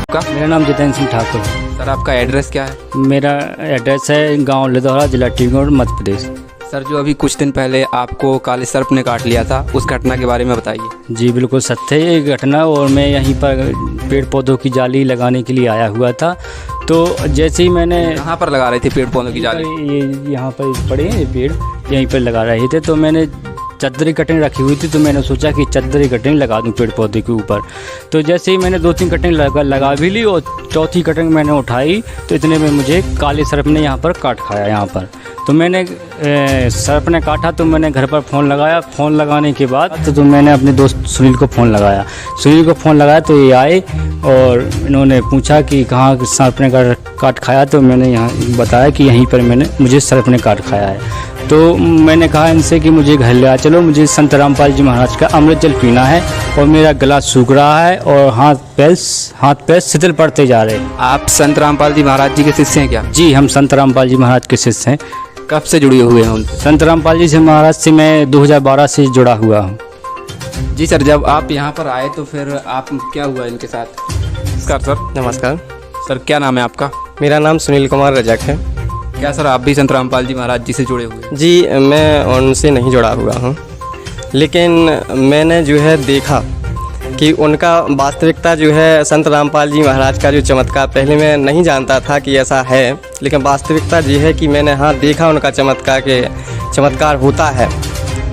आपका? मेरा नाम जितेंद्र सिंह ठाकुर है। सर आपका एड्रेस क्या है? मेरा एड्रेस है गांव लिधौरा, जिला टीकमगढ़, मध्य प्रदेश। सर जो अभी कुछ दिन पहले आपको काले सर्प ने काट लिया था, उस घटना के बारे में बताइए। जी बिल्कुल सत्य है ये घटना। और मैं यहीं पर पेड़ पौधों की जाली लगाने के लिए आया हुआ था। तो जैसे ही मैंने कहाँ पर लगा रहे थे पेड़ पौधों की जाली? ये यहाँ पर पड़े हैं ये पेड़, यहीं पर लगा रहे थे। तो मैंने चद्दरी कटिंग रखी हुई थी, तो मैंने सोचा कि चद्दरी कटिंग लगा दूं पेड़ पौधे के ऊपर। तो जैसे ही मैंने 2-3 कटिंग लगा भी ली और चौथी कटिंग मैंने उठाई तो इतने में मुझे काले सर्प ने यहाँ पर काट खाया यहाँ पर। तो मैंने सर्प ने काटा तो मैंने घर पर फ़ोन लगाया। फ़ोन लगाने के बाद तो मैंने अपने दोस्त सुनील को फ़ोन लगाया। सुनील को फ़ोन लगाया तो ये आए और इन्होंने पूछा कि कहाँ सर्प ने काट खाया। तो मैंने यहाँ बताया कि यहीं पर मुझे सर्प ने काट खाया है। तो मैंने कहा इनसे कि मुझे घर ले आ चलो, मुझे संत रामपाल जी महाराज का अमृत जल पीना है और मेरा गला सूख रहा है और हाथ पैर शिथिल पड़ते जा रहे हैं। आप संत रामपाल जी महाराज जी के शिष्य हैं क्या? जी हम संत रामपाल जी महाराज के शिष्य हैं। कब से जुड़े हुए हैं उनसे? संत रामपाल जी से महाराज से मैं 2012 से जुड़ा हुआ हूँ। जी सर, जब आप यहाँ पर आए तो फिर आप क्या हुआ इनके साथ? नमस्कार सर। नमस्कार सर क्या नाम है आपका? मेरा नाम सुनील कुमार रजक है। क्या सर आप भी संत रामपाल जी महाराज जी से जुड़े हुए हैं? जी मैं उनसे नहीं जुड़ा हुआ हूँ, लेकिन मैंने जो है देखा कि उनका वास्तविकता जो है संत रामपाल जी महाराज का जो चमत्कार, पहले मैं नहीं जानता था कि ऐसा है, लेकिन वास्तविकता ये है कि मैंने हाँ देखा उनका चमत्कार होता है।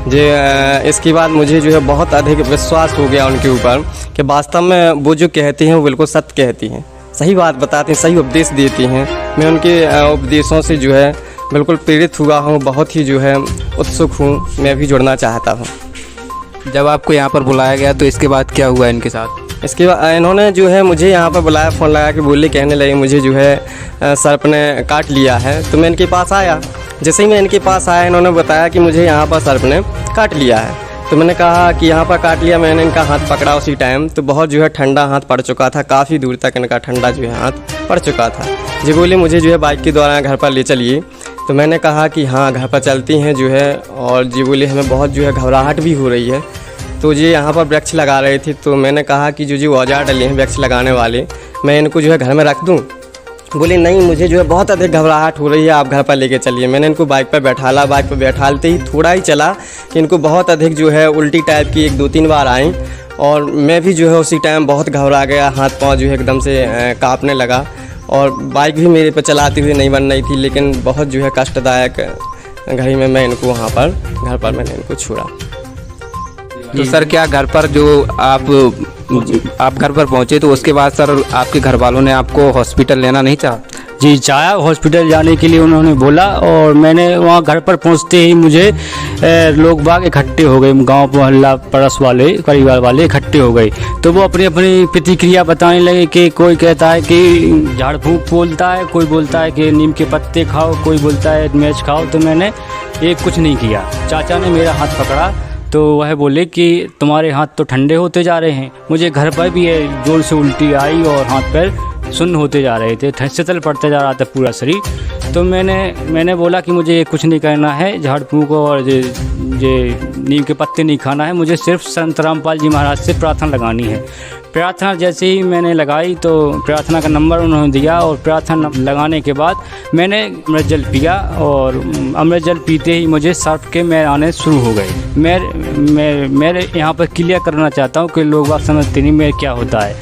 जो इसके बाद मुझे जो है बहुत अधिक विश्वास हो गया उनके ऊपर कि वास्तव में वो जो कहती हैं वो बिल्कुल सत्य कहती हैं, सही बात बताती हैं, सही उपदेश देती हैं। मैं उनके उपदेशों से जो है बिल्कुल प्रेरित हुआ हूँ, बहुत ही जो है उत्सुक हूँ, मैं भी जुड़ना चाहता हूँ। जब आपको यहाँ पर बुलाया गया तो इसके बाद क्या हुआ इनके साथ? इसके बाद इन्होंने जो है मुझे यहाँ पर बुलाया, फ़ोन लगा के बोले, कहने लगे मुझे जो है सर्प ने काट लिया है। तो मैं इनके पास आया। जैसे ही मैं इनके पास आया इन्होंने बताया कि मुझे यहाँ पर सर्प ने काट लिया है। तो मैंने कहा कि यहाँ पर काट लिया। मैंने इनका हाथ पकड़ा उसी टाइम, तो बहुत जो है ठंडा हाथ पड़ चुका था, काफ़ी दूर तक इनका ठंडा जो है हाथ पड़ चुका था। जी बोले मुझे जो है बाइक के द्वारा घर पर ले चलिए। तो मैंने कहा कि हाँ घर पर चलती हैं जो है। और जी बोले हमें बहुत जो है घबराहट भी हो रही है। तो जी यहाँ पर वृक्ष लगा रही थी, तो मैंने कहा कि जो औजार डले हैं वृक्ष लगाने वाले, मैं इनको जो है घर में रख दूँ? बोले नहीं मुझे जो है बहुत अधिक घबराहट हो रही है, आप घर पर लेके चलिए। मैंने इनको बाइक पर बैठाला। बाइक पर बैठालते ही थोड़ा ही चला कि इनको बहुत अधिक जो है उल्टी टाइप की 1-2-3 बार आई और मैं भी जो है उसी टाइम बहुत घबरा गया। हाथ पाँव जो है एकदम से कांपने लगा और बाइक भी मेरे पर चलाती हुई नहीं बन रही थी, लेकिन बहुत जो है कष्टदायक घड़ी में मैं इनको वहाँ पर घर पर मैंने इनको छोड़ा। तो सर क्या घर पर जो आप घर पर पहुंचे तो उसके बाद सर आपके घर वालों ने आपको हॉस्पिटल लेना नहीं चाहा? जी चाहा, हॉस्पिटल जाने के लिए उन्होंने बोला और मैंने वहाँ घर पर पहुँचते ही मुझे लोग बाग इकट्ठे हो गए, गांव मोहल्ला पड़ोस वाले परिवार वाले इकट्ठे हो गए। तो वो अपनी अपनी प्रतिक्रिया बताने लगे कि कोई कहता है कि झाड़ फूँक बोलता है, कोई बोलता है कि नीम के पत्ते खाओ, कोई बोलता है मैच खाओ। तो मैंने एक कुछ नहीं किया। चाचा ने मेरा हाथ पकड़ा तो वह बोले कि तुम्हारे हाथ तो ठंडे होते जा रहे हैं। मुझे घर पर भी जोर से उल्टी आई और हाथ पैर सुन्न होते जा रहे थे, शीतल पड़ते जा रहा था पूरा शरीर। तो मैंने बोला कि मुझे कुछ नहीं करना है, झाड़ फूँक और ये नीम के पत्ते नहीं खाना है, मुझे सिर्फ संत रामपाल जी महाराज से प्रार्थना लगानी है। प्रार्थना जैसे ही मैंने लगाई तो प्रार्थना का नंबर उन्होंने दिया और प्रार्थना लगाने के बाद मैंने अमृत जल पिया और अमृत जल पीते ही मुझे सर्प के मैल आने शुरू हो गए। मैं यहाँ पर क्लियर करना चाहता हूँ कि लोग बात समझते नहीं मैल क्या होता है।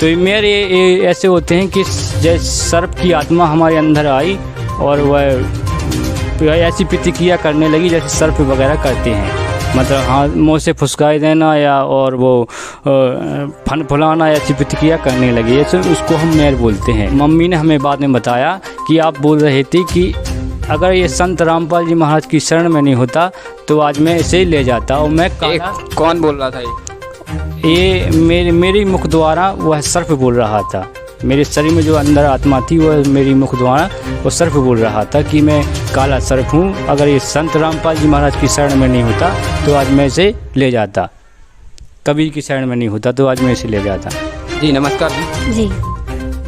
तो मेरे ऐसे होते हैं कि जैसे सर्प की आत्मा हमारे अंदर आई और वह ऐसी प्रतिक्रिया करने लगी जैसे सर्प वगैरह करते हैं, मतलब हाँ मुँह से फुसकाई देना या और वो फन फुलाना, ऐसी प्रतिक्रिया करने लगी। ऐसे उसको हम मैल बोलते हैं। मम्मी ने हमें बाद में बताया कि आप बोल रहे थे कि अगर ये संत रामपाल जी महाराज की शरण में नहीं होता तो आज मैं इसे ले जाता। और मैं कौन बोल रहा था? ये मेरी मुख द्वारा वह सर्प बोल रहा था। मेरे शरीर में जो अंदर आत्मा थी वह मेरी मुख द्वारा वो सर्प बोल रहा था कि मैं काला सर्प हूँ, अगर ये संत रामपाल जी महाराज की शरण में नहीं होता तो आज मैं इसे ले जाता, कबीर की शरण में नहीं होता तो आज मैं इसे ले जाता। जी नमस्कार जी।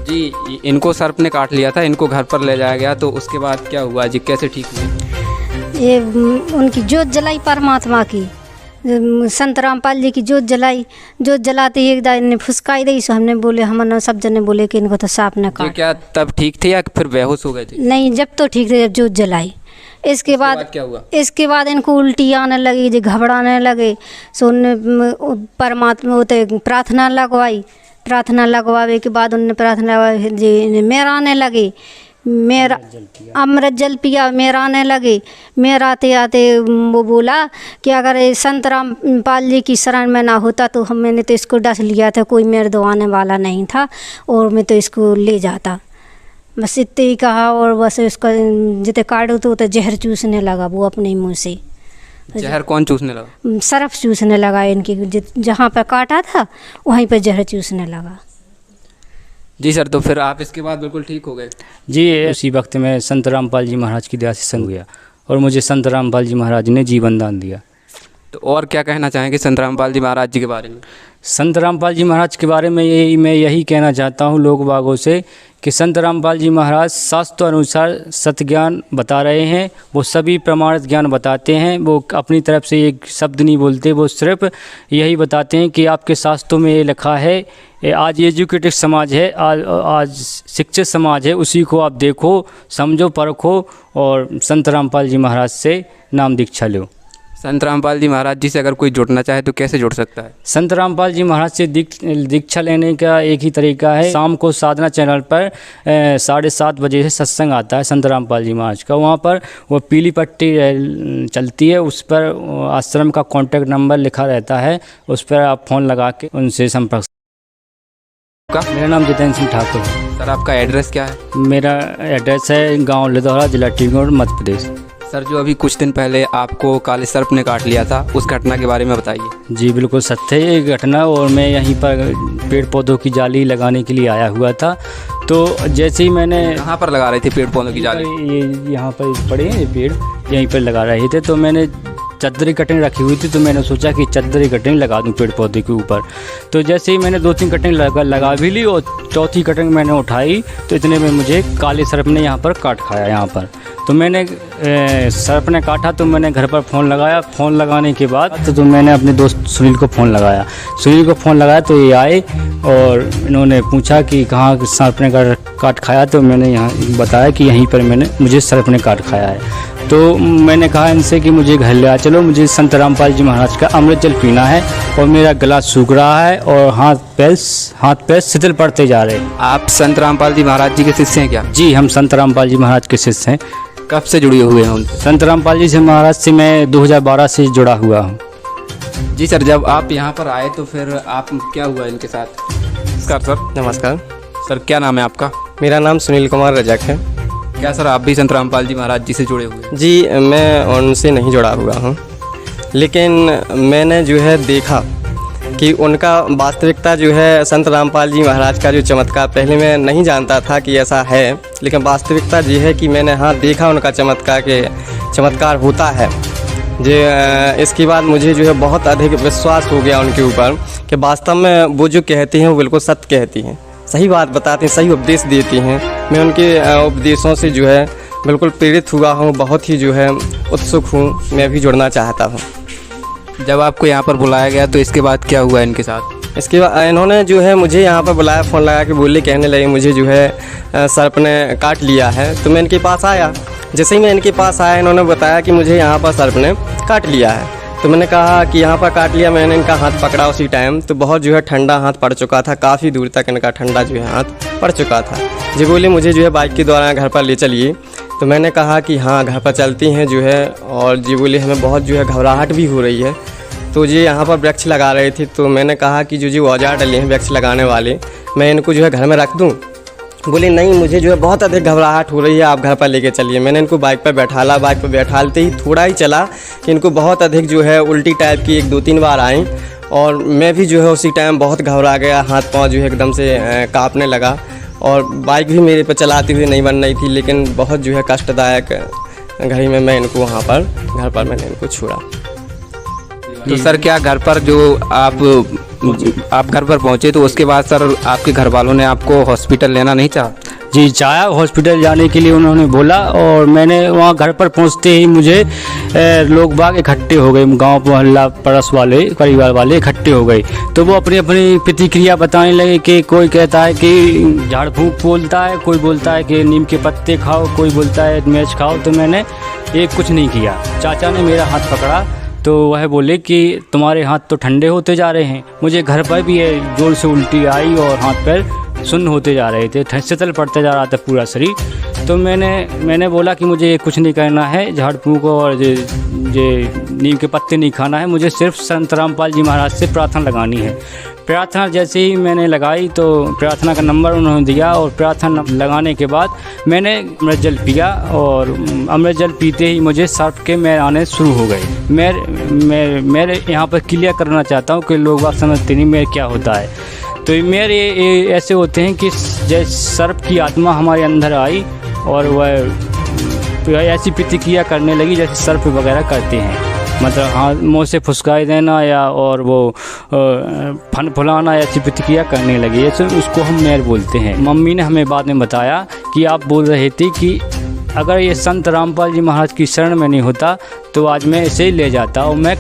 जी इनको सर्प ने काट लिया था, इनको घर पर ले जाया गया, तो उसके बाद क्या हुआ जी, कैसे ठीक हुए? ये उनकी जोत जलाई परमात्मा की, संत रामपाल जी की जोत जलाई। जोत जलाते ही एकदम इन्हें फुसकाई दी, सो हमने बोले, हम सब जने बोले कि इनको तो सांप ने ये काट। क्या तब ठीक थे या फिर बेहोश हो गए थे? नहीं, जब तो ठीक थे, जब जोत जलाई। इसके बाद क्या हुआ? इसके बाद इनको उल्टी आने लगी, जो घबराने लगे। सो उनने परमात्मा होते प्रार्थना लगवाई। प्रार्थना लगवावे के बाद उनने प्रार्थना जी मेराने लगे। मेरा अमृत जल पिया, मेराने लगे। मेराते आते वो बोला कि अगर ये संत रामपाल जी की शरण में ना होता तो मैंने तो इसको डस लिया था, कोई मेरे दो आने वाला नहीं था और मैं तो इसको ले जाता। बस इतने ही कहा और बस उसका जितने काटो तो जहर चूसने लगा वो अपने मुंह से। जहर कौन चूसने लगा? सरफ चूसने लगा इनकी, जहाँ पर काटा था वहीं पर जहर चूसने लगा। जी सर, तो फिर आप इसके बाद बिल्कुल ठीक हो गए? जी, उसी वक्त में संत रामपाल जी महाराज की दया से संग गया और मुझे संत रामपाल जी महाराज ने जीवन दान दिया। तो और क्या कहना चाहेंगे संत रामपाल जी महाराज जी के बारे में? संत रामपाल जी महाराज के बारे में मैं यही कहना चाहता हूँ लोग बागों से कि संत रामपाल जी महाराज शास्त्र अनुसार सत्य ज्ञान बता रहे हैं। वो सभी प्रमाणित ज्ञान बताते हैं। वो अपनी तरफ से एक शब्द नहीं बोलते, वो सिर्फ यही बताते हैं कि आपके शास्त्रों में ये लिखा है। आज एजुकेटेड समाज है, आज शिक्षित समाज है, उसी को आप देखो, समझो, परखो और संत रामपाल जी महाराज से नाम दीक्षा लो। संत रामपाल जी महाराज जी से अगर कोई जुड़ना चाहे तो कैसे जुड़ सकता है? संत रामपाल जी महाराज से दीक्षा लेने का एक ही तरीका है। शाम को साधना चैनल पर 7:30 बजे से सत्संग आता है संत रामपाल जी महाराज का। वहाँ पर वो पीली पट्टी चलती है, उस पर आश्रम का कॉन्टैक्ट नंबर लिखा रहता है, उस पर आप फ़ोन लगा के उनसे संपर्क। मेरा नाम जितेंद्र सिंह ठाकुर है। सर, आपका एड्रेस क्या है? मेरा एड्रेस है गाँव लिधौरा, जिला टीकमगढ़, मध्य प्रदेश। सर, जो अभी कुछ दिन पहले आपको काले सर्प ने काट लिया था, उस घटना के बारे में बताइए। जी बिल्कुल सत्य है ये घटना, और मैं यहीं पर पेड़ पौधों की जाली लगाने के लिए आया हुआ था। तो जैसे ही मैंने कहाँ पर लगा रहे थे पेड़ पौधों की जाली? ये यहाँ पर पड़े हैं ये पेड़, यहीं पर लगा रहे थे। तो मैंने चद्दरी कटिंग रखी हुई थी, तो मैंने सोचा कि चद्दरी कटिंग लगा दूं पेड़ पौधे के ऊपर। तो जैसे ही मैंने 2-3 कटिंग लगा भी ली और चौथी कटिंग मैंने उठाई तो इतने में मुझे काले सर्प ने यहाँ पर काट खाया। यहाँ पर तो मैंने सर्प ने काटा तो मैंने घर पर फ़ोन लगाया। फ़ोन लगाने के बाद तो मैंने अपने दोस्त सुनील को फ़ोन लगाया। सुनील को फ़ोन लगाया तो ये आए और इन्होंने पूछा कि कहाँ सर्प ने काट खाया। तो मैंने यहाँ बताया कि यहीं पर मुझे सर्प ने काट खाया है। तो मैंने कहा इनसे कि मुझे घर ले आ चलो, मुझे संत रामपाल जी महाराज का अमृत जल पीना है और मेरा गला सूख रहा है और हाथ पैर शिथिल पड़ते जा रहे हैं। आप संत रामपाल जी महाराज जी के शिष्य हैं क्या? जी, हम संत रामपाल जी महाराज के शिष्य हैं। कब से जुड़े हुए हैं उनसे? संत रामपाल जी से महाराज से मैं 2012 से जुड़ा हुआ हूँ। जी सर, जब आप यहाँ पर आए तो फिर आप क्या हुआ इनके साथ? नमस्कार सर। नमस्कार सर, क्या नाम है आपका? मेरा नाम सुनील कुमार रजक है। क्या सर आप भी संत रामपाल जी महाराज जी से जुड़े हुए हैं? जी, मैं उनसे नहीं जुड़ा हुआ हूँ, लेकिन मैंने जो है देखा कि उनका वास्तविकता जो है संत रामपाल जी महाराज का जो चमत्कार, पहले मैं नहीं जानता था कि ऐसा है, लेकिन वास्तविकता ये है कि मैंने देखा उनका चमत्कार होता है। जो इसके बाद मुझे जो है बहुत अधिक विश्वास हो गया उनके ऊपर कि वास्तव में वो जो कहती हैं वो बिल्कुल सत्य कहती हैं, सही बात बताती हैं, सही उपदेश देती हैं। मैं उनके उपदेशों से जो है बिल्कुल प्रेरित हुआ हूँ, बहुत ही जो है उत्सुक हूँ, मैं भी जुड़ना चाहता हूँ। जब आपको यहाँ पर बुलाया गया तो इसके बाद क्या हुआ इनके साथ? इसके बाद इन्होंने जो है मुझे यहाँ पर बुलाया, फ़ोन लगा के बोले, कहने लगे मुझे जो है सर्प ने काट लिया है। तो मैं इनके पास आया। जैसे ही मैं इनके पास आया, इन्होंने बताया कि मुझे यहाँ पर सर्प ने काट लिया है। तो मैंने कहा कि यहाँ पर काट लिया। मैंने इनका हाथ पकड़ा उसी टाइम, तो बहुत जो है ठंडा हाथ पड़ चुका था, काफ़ी दूर तक इनका ठंडा जो है हाथ पड़ चुका था। जी बोले मुझे जो है बाइक के द्वारा घर पर ले चलिए। तो मैंने कहा कि हाँ, घर पर चलती हैं जो है। और जी बोले हमें बहुत जो है घबराहट भी हो रही है। तो जी यहाँ पर वृक्ष लगा रहे थे, तो मैंने कहा कि जो औजार डले हैं वृक्ष लगाने वाले, मैं इनको जो है घर में रख दूँ। बोले नहीं, मुझे जो है बहुत अधिक घबराहट हो रही है, आप घर पर लेके चलिए। मैंने इनको बाइक पर बैठाला। बाइक पर बैठालते ही थोड़ा ही चला कि इनको बहुत अधिक जो है उल्टी टाइप की 1-2-3 बार आई और मैं भी जो है उसी टाइम बहुत घबरा गया। हाथ पाँव जो है एकदम से कांपने लगा और बाइक भी मेरे पर चलाती हुई नहीं बन रही थी, लेकिन बहुत जो है कष्टदायक घड़ी में मैं इनको वहाँ पर घर पर मैंने इनको छोड़ा। तो सर, क्या घर पर जो आप घर पर पहुंचे तो उसके बाद सर आपके घर वालों ने आपको हॉस्पिटल लेना नहीं चाहा? जी चाहा हॉस्पिटल जाने के लिए उन्होंने बोला, और मैंने वहाँ घर पर पहुँचते ही मुझे लोग बाग इकट्ठे हो गए, गांव मोहल्ला पड़ोस वाले परिवार वाले इकट्ठे हो गए। तो वो अपनी अपनी प्रतिक्रिया बताने लगे कि कोई कहता है कि झाड़ फूँक बोलता है, कोई बोलता है कि नीम के पत्ते खाओ, कोई बोलता है मिर्च खाओ। तो मैंने कुछ नहीं किया। चाचा ने मेरा हाथ पकड़ा तो वह बोले कि तुम्हारे हाथ तो ठंडे होते जा रहे हैं। मुझे घर पर भी ज़ोर से उल्टी आई और हाथ पैर सुन्न होते जा रहे थे, शीतल पड़ते जा रहा था पूरा शरीर। तो मैंने बोला कि मुझे कुछ नहीं करना है, झाड़ फूँक और ये नीम के पत्ते नहीं खाना है, मुझे सिर्फ संत रामपाल जी महाराज से प्रार्थना लगानी है। प्रार्थना जैसे ही मैंने लगाई तो प्रार्थना का नंबर उन्होंने दिया, और प्रार्थना लगाने के बाद मैंने अमृत जल पिया, और अमृत जल पीते ही मुझे सर्प के मैर आने शुरू हो गए। मैं यहाँ पर क्लियर करना चाहता हूँ कि लोग बात समझते नहीं मैर क्या होता है। तो मैर ये ऐसे होते हैं कि जैसे सर्प की आत्मा हमारे अंदर आई और वह ऐसी प्रतिक्रिया करने लगी जैसे सर्प वगैरह करते हैं, मतलब हाँ मुँह से फुसकाई देना या और वो फन फुलाना, ऐसी प्रतिक्रिया करने लगी, ऐसे उसको हम मैर बोलते हैं। मम्मी ने हमें बाद में बताया कि आप बोल रहे थे कि अगर ये संत रामपाल जी महाराज की शरण में नहीं होता तो आज मैं इसे ले जाता। और मैं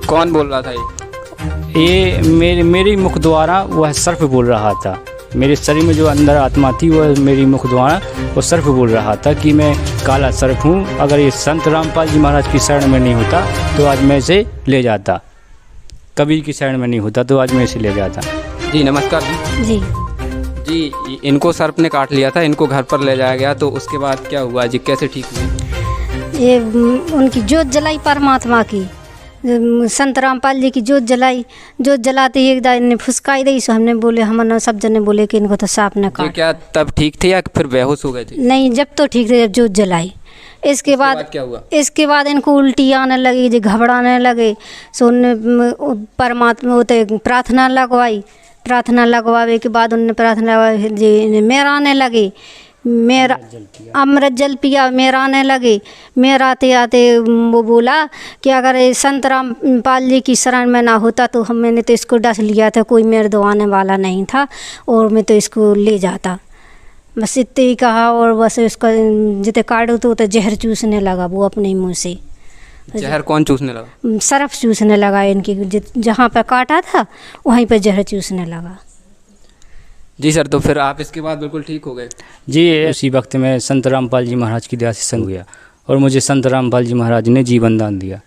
कौन बोल रहा था ये मेरी मुख द्वारा वह सर्प बोल रहा था। मेरे शरीर में जो अंदर आत्मा थी वह मेरी मुख द्वारा वो सर्प बोल रहा था कि मैं काला सर्प हूँ, अगर ये संत रामपाल जी महाराज की शरण में नहीं होता तो आज मैं इसे ले जाता, कबीर की शरण में नहीं होता तो आज मैं इसे ले जाता। जी नमस्कार जी जी। इनको सर्प ने काट लिया था, इनको घर पर ले जाया गया, तो उसके बाद क्या हुआ जी, कैसे ठीक हुए? ये उनकी जोत जलाई परमात्मा की, संत रामपाल जी की जोत जलाई। जोत जलाते ही एकदम इन्हें फुसकाई दी, सो हमने बोले, हम सब जने बोले कि इनको तो सांप न ये काट। क्या तब ठीक थे या फिर बेहोश हो गए थे? नहीं, जब तो ठीक थे, जब जोत जलाई। इसके बाद क्या हुआ? इसके बाद इनको उल्टी आने लगी, जो घबराने लगे, सो उनने परमात्मा होते प्रार्थना लगवाई। प्रार्थना लगवावे के बाद उनने प्रार्थना लगवाई जी मेर आने लगे, मेरा अमृत जल पिया, मेर आने लगे। मेर आते आते वो बोला कि अगर ये संत रामपाल जी की शरण में ना होता तो मैंने तो इसको डस लिया था, कोई मेरे दवाने वाला नहीं था और मैं तो इसको ले जाता। बस इतने ही कहा, और बस उसका जितने काटो तो जहर चूसने लगा वो अपने मुँह से। जहर कौन चूसने लगा? सरफ चूसने लगा, इनकी जहाँ पर काटा था वहीं पर जहर चूसने लगा। जी सर, तो फिर आप इसके बाद बिल्कुल ठीक हो गए? जी, उसी वक्त में संत रामपाल जी महाराज की दया से संग हुआ और मुझे संत रामपाल जी महाराज ने जीवन दान दिया।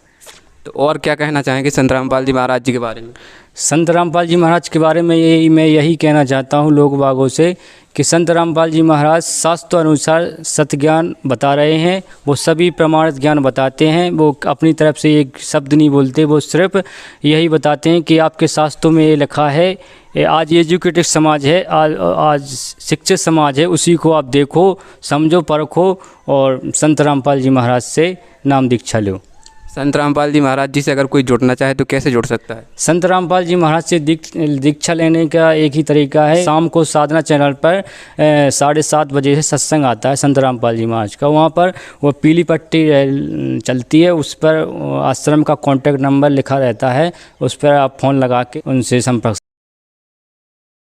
तो और क्या कहना चाहेंगे संत रामपाल जी महाराज जी के बारे में? संत रामपाल जी महाराज के बारे में मैं यही कहना चाहता हूँ लोग बागों से कि संत रामपाल जी महाराज शास्त्र अनुसार सत्य ज्ञान बता रहे हैं। वो सभी प्रमाणित ज्ञान बताते हैं, वो अपनी तरफ से एक शब्द नहीं बोलते, वो सिर्फ यही बताते हैं कि आपके शास्त्रों में ये लिखा है। आज एजुकेटेड समाज है, आज शिक्षित समाज है, उसी को आप देखो, समझो, परखो और संत रामपाल जी महाराज से नाम दीक्षा लो। संत रामपाल जी महाराज जी से अगर कोई जुड़ना चाहे तो कैसे जुड़ सकता है? संत रामपाल जी महाराज से दीक्षा लेने का एक ही तरीका है, शाम को साधना चैनल पर 7:30 बजे से सत्संग आता है संत रामपाल जी महाराज का। वहाँ पर वो पीली पट्टी चलती है, उस पर आश्रम का कॉन्टैक्ट नंबर लिखा रहता है, उस पर आप फ़ोन लगा के उनसे संपर्क